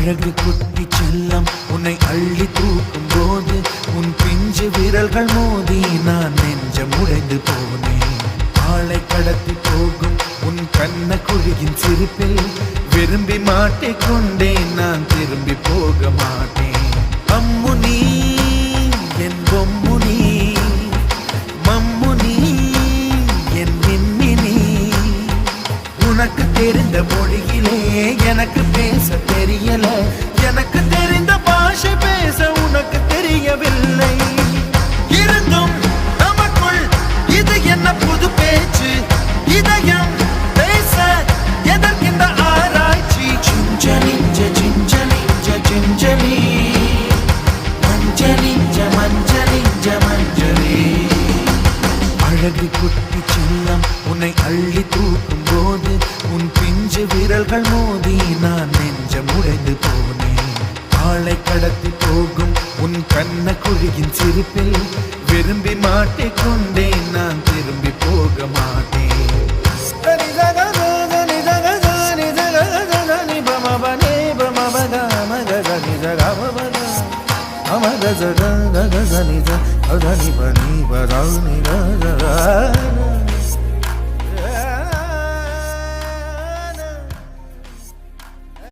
அழகு குட்டி செல்லம் உன்னை அள்ளி தூக்கும் போது உன் பிஞ்சு விரல்கள் மோதி நான் நெஞ்சம் உடைந்து போனேன். ஆளை கடத்தி போகும் உன் கண்ண குழியின் சிரிப்பில் விரும்பி மாட்டிக்கொண்டேன், நான் திரும்பி போக மாட்டேன். அம்மு நீ என் பொம்மு நீ, மம்மு நீ என் மின்மினி. உனக்கு தெரிந்த மொழியிலே எனக்கு பேச தெரியல, எனக்கு தெரிந்த பாஷை பேச உனக்கு தெரியவில்லை. இருந்தும் நமக்குள் இது என்ன புது பேச்சு, இதயம் பேச எதற்கின்ற ஆராய்ச்சி. சிஞ்சலிஞ்ச சிஞ்சலிஞ்ச சிஞ்சலி, மஞ்சளிஞ்ச மஞ்சளிஞ்ச மஞ்சளி. அழகு குட்டி செல்லம் உன்னை அள்ளி தூக்கும் போது உன் பிஞ்சு விரல்கள் மோதி நான் நெஞ்சம் உடைந்து போனேன். ஆளை கடத்தி போகும் உன் கண்ண குழியின் சிரிப்பில் விரும்பி மாட்டிக்கொண்டேன், நான் திரும்பி போக மாட்டேன். Ama da da da da da da da da da da da da da da da da da da